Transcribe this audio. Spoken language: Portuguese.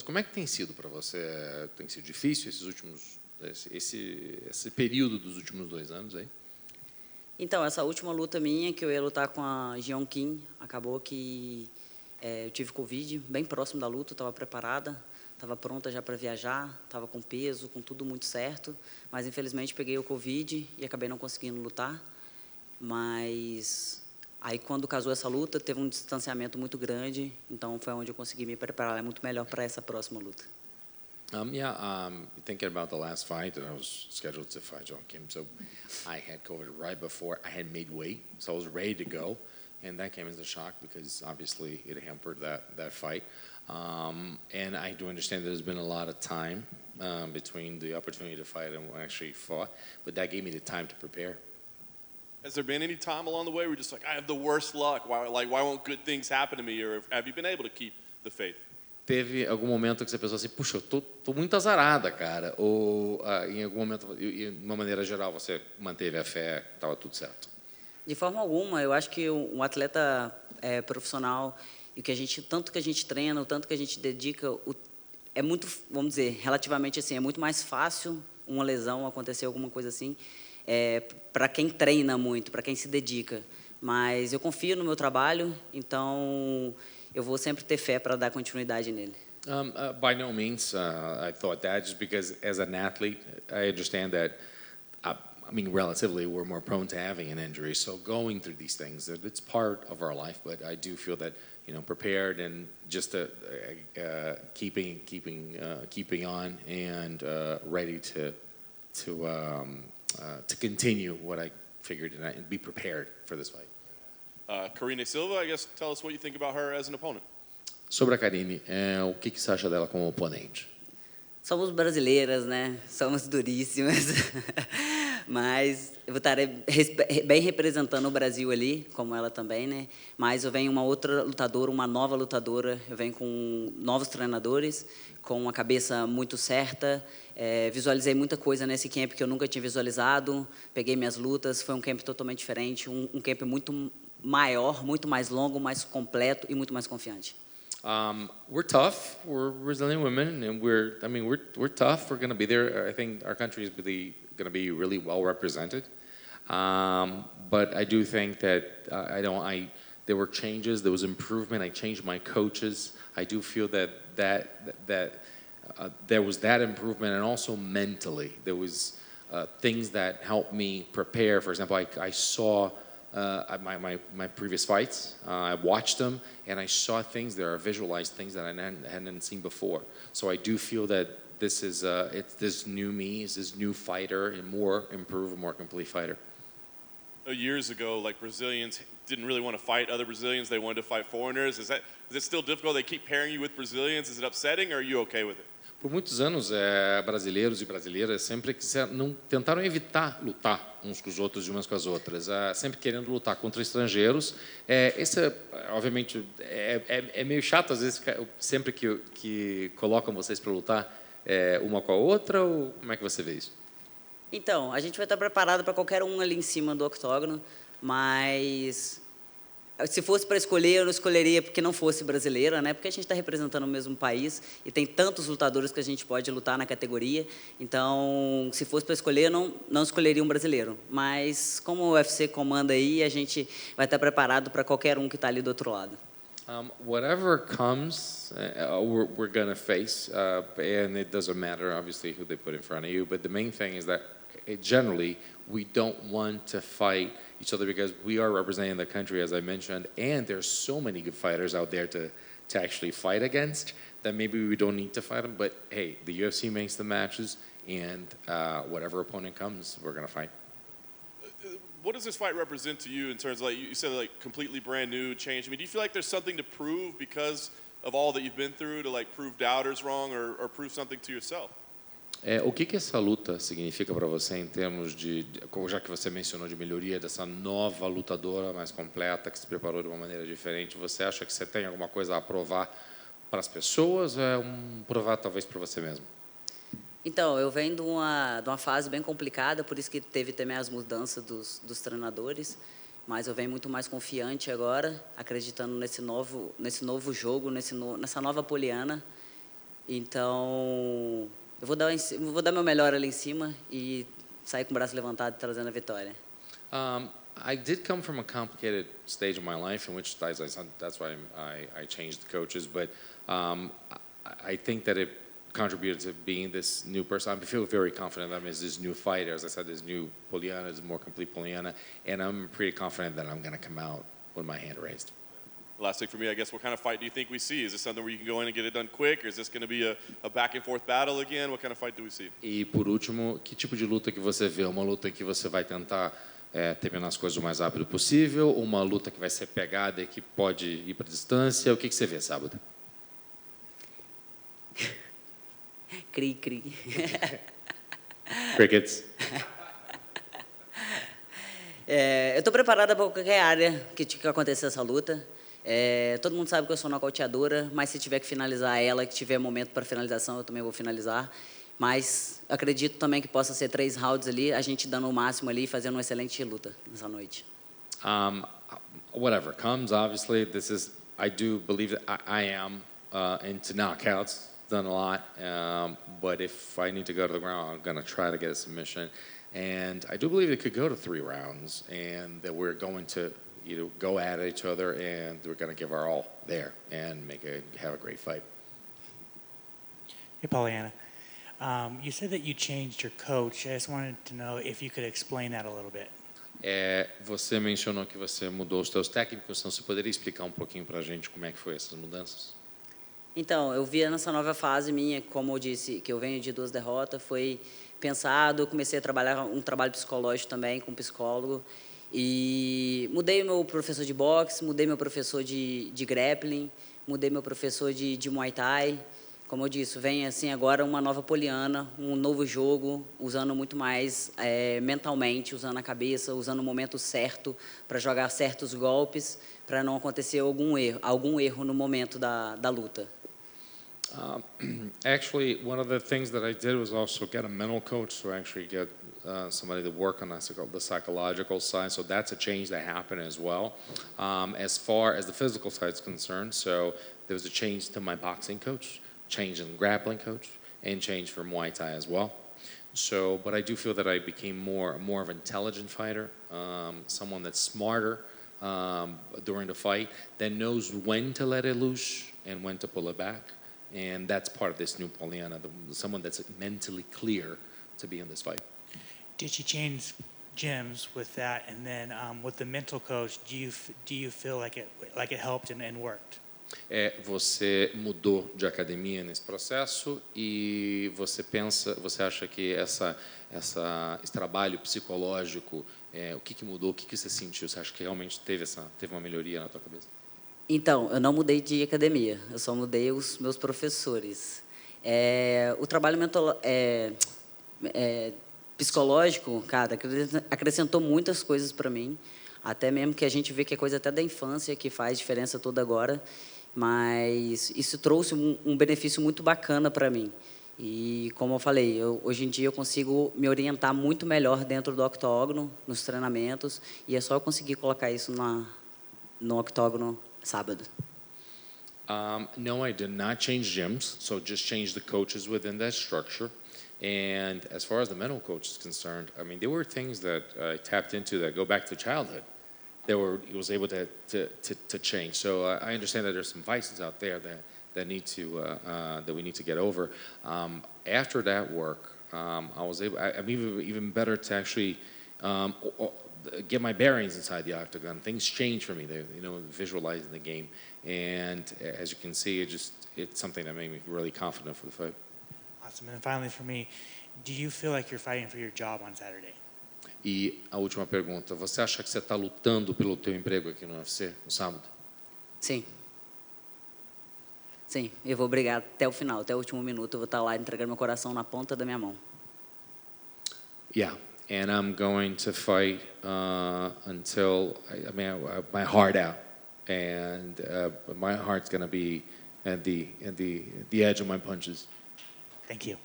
Como é que tem sido para você? Tem sido difícil esse período dos últimos 2 anos aí? Então, essa última luta minha, que eu ia lutar com a Jeon Kim, acabou que eu tive Covid bem próximo da luta, estava preparada, estava pronta já para viajar, estava com peso, com tudo muito certo, mas infelizmente peguei o Covid e acabei não conseguindo lutar. Mas aí, quando casou essa luta, teve um distanciamento muito grande, então foi onde eu consegui me preparar muito melhor para essa próxima luta. Thinking about the last fight, I was scheduled to fight John Kim, so I had COVID right before. I had made weight, so I was ready to go, and that came as a shock because obviously it hampered that fight. And I do understand there's been a lot of time between the opportunity to fight and when I actually fought, but that gave me the time to prepare. Has there been any time along the way where you're just like, I have the worst luck? Why won't good things happen to me? Or have you been able to keep the faith? Teve algum momento que você pensou assim, puxa, eu tô muito azarada, cara? Ou em algum momento, de uma maneira geral, você manteve a fé, estava tudo certo? De forma alguma, eu acho que um atleta profissional, e tanto que a gente treina, o tanto que a gente dedica, é muito, vamos dizer, relativamente assim, é muito mais fácil uma lesão acontecer, alguma coisa assim, para quem treina muito, para quem se dedica. Mas eu confio no meu trabalho, então eu vou sempre ter fé para dar continuidade nele. By no means, I thought that just because as an athlete, I understand that, relatively, we're more prone to having an injury. So going through these things, it's part of our life. But I do feel that, prepared and just keeping on and ready to continue what I figured and be prepared for this fight. Karine Silva, I guess, tell us what you think about her as an opponent. Sobre a Karine, o que você acha dela como oponente? Somos brasileiras, né? Somos duríssimas. Mas eu estarei bem representando o Brasil ali, como ela também, né? Mas eu venho uma outra lutadora, uma nova lutadora. Eu venho com novos treinadores, com uma cabeça muito certa. Visualizei muita coisa nesse camp que eu nunca tinha visualizado. Peguei minhas lutas, foi um camp totalmente diferente, um camp muito maior, muito mais longo, mais completo e muito mais confiante. We're tough. We're Brazilian women, and we're tough. We're going to be there. I think our country is really going to be really well represented. But I do think that there were changes. There was improvement. I changed my coaches. I do feel that there was that improvement, and also mentally there was things that helped me prepare. For example, I saw. My previous fights, I watched them, and I saw things there, visualized things that I hadn't seen before. So I do feel that this is it's this new me, is this new fighter, and more improved, more complete fighter. Years ago, like Brazilians didn't really want to fight other Brazilians; they wanted to fight foreigners. Is it still difficult? They keep pairing you with Brazilians. Is it upsetting, or are you okay with it? Por muitos anos, brasileiros e brasileiras sempre tentaram evitar lutar uns com os outros e umas com as outras, sempre querendo lutar contra estrangeiros. Obviamente, é meio chato, às vezes, sempre que colocam vocês para lutar uma com a outra, ou como é que você vê isso? Então, a gente vai estar preparado para qualquer um ali em cima do octógono, mas se fosse para escolher, eu não escolheria porque não fosse brasileira, né? Porque a gente está representando o mesmo país e tem tantos lutadores que a gente pode lutar na categoria. Então, se fosse para escolher, eu não escolheria um brasileiro. Mas como o UFC comanda aí, a gente vai estar preparado para qualquer um que está ali do outro lado. Whatever comes, we're gonna face, and it doesn't matter, obviously, who they put in front of you. But the main thing is that generally we don't want to fight each other because we are representing the country, as I mentioned, and there's so many good fighters out there to actually fight against that maybe we don't need to fight them. But hey, the UFC makes the matches, and whatever opponent comes, we're gonna fight. What does this fight represent to you in terms of, like you said, like completely brand new, change? I mean, do you feel like there's something to prove because of all that you've been through to like prove doubters wrong or prove something to yourself? O que essa luta significa para você em termos já que você mencionou de melhoria dessa nova lutadora mais completa que se preparou de uma maneira diferente? Você acha que você tem alguma coisa a provar para as pessoas ou provar talvez para você mesmo? Então, eu venho de uma fase bem complicada, por isso que teve também as mudanças dos treinadores, mas eu venho muito mais confiante agora, acreditando nesse novo jogo, nessa nova Poliana. Então, vou dar meu melhor ali em cima e sair com o braço levantado trazendo a vitória. I did come from a complicated stage of my life in which that's why I changed the coaches, but I think that it contributed to being this new person. I feel very confident that I'm this new fighter. As I said, this new Poliana, this more complete Poliana, and I'm pretty confident that I'm going to come out with my hand raised. Last thing for me, I guess, what kind of fight do you think we see? Is this something where you can go in and get it done quick, or is this going to be a back and forth battle again? What kind of fight do we see? E por último, que tipo de luta que você vê? Uma luta que você vai tentar terminar as coisas o mais rápido possível? Uma luta que vai ser pegada e que pode ir para distância? O que você vê sábado? Cri, cri. Crickets. Eu estou preparada para qualquer área que acontecer essa luta. Todo mundo sabe que eu sou nocauteadora, mas se tiver que finalizar ela, que tiver momento para finalização, eu também vou finalizar. Mas acredito também que possa ser 3 rounds ali, a gente dando o máximo ali e fazendo uma excelente luta nessa noite. Whatever comes, obviously, I do believe that I am into knockouts, done a lot, but if I need to go to the ground, I'm going to try to get a submission. And I do believe it could go to 3 rounds, and that we're going to go at each other, and we're going to give our all there and have a great fight. Hey, Poliana. You said that you changed your coach. I just wanted to know if you could explain that a little bit. Você mencionou que você mudou os seus técnicos, então você poderia explicar um pouquinho para a gente como é que foi essas mudanças? Então, eu vi nessa nova fase minha, como eu disse, que eu venho de 2 derrotas, foi pensado, eu comecei a trabalhar um trabalho psicológico também com um psicólogo, e mudei meu professor de boxe, mudei meu professor de grappling, mudei meu professor de Muay Thai. Como eu disse, vem assim agora uma nova Poliana, um novo jogo, usando muito mais mentalmente, usando a cabeça, usando o momento certo para jogar certos golpes, para não acontecer algum erro no momento da luta. Actually, one of the things that I did was also get a mental coach to actually get somebody to work on the psychological side. So that's a change that happened as well. As far as the physical side is concerned, so there was a change to my boxing coach, change in grappling coach, and change for Muay Thai as well. So, but I do feel that I became more of an intelligent fighter, someone that's smarter during the fight, that knows when to let it loose and when to pull it back. And that's part of this new Poliana, someone that's mentally clear to be in this fight. Did you change gyms with that, and then with the mental coach? Do you feel like it helped and worked? Você mudou de academia nesse processo e você acha que esse trabalho psicológico, o que mudou, o que você sentiu? Você acha que realmente teve uma melhoria na tua cabeça? Então, eu não mudei de academia, eu só mudei os meus professores. O trabalho mental, psicológico, cara, acrescentou muitas coisas para mim, até mesmo que a gente vê que é coisa até da infância que faz diferença toda agora, mas isso trouxe um benefício muito bacana para mim. E, como eu falei, hoje em dia eu consigo me orientar muito melhor dentro do octógono, nos treinamentos, e é só eu conseguir colocar isso no octógono sábado. No, I did not change gyms, so just change the coaches within that structure. And as far as the mental coach is concerned, I mean, there were things that I tapped into that go back to childhood. It was able to change. So I understand that there's some vices out there that we need to get over. After that work, I'm even better to actually get my bearings inside the octagon. Things change for me. Visualizing the game, and as you can see, it's something that made me really confident for the fight. Awesome. And finally, for me, do you feel like you're fighting for your job on Saturday? E a última pergunta, você acha que você está lutando pelo teu emprego aqui no UFC no sábado? Sim. Sim, eu vou brigar até o final, até o último minuto, eu vou estar lá entregando meu coração na ponta da minha mão. Yeah, and I'm going to fight until my heart out, and my heart's going to be at the edge of my punches. Thank you.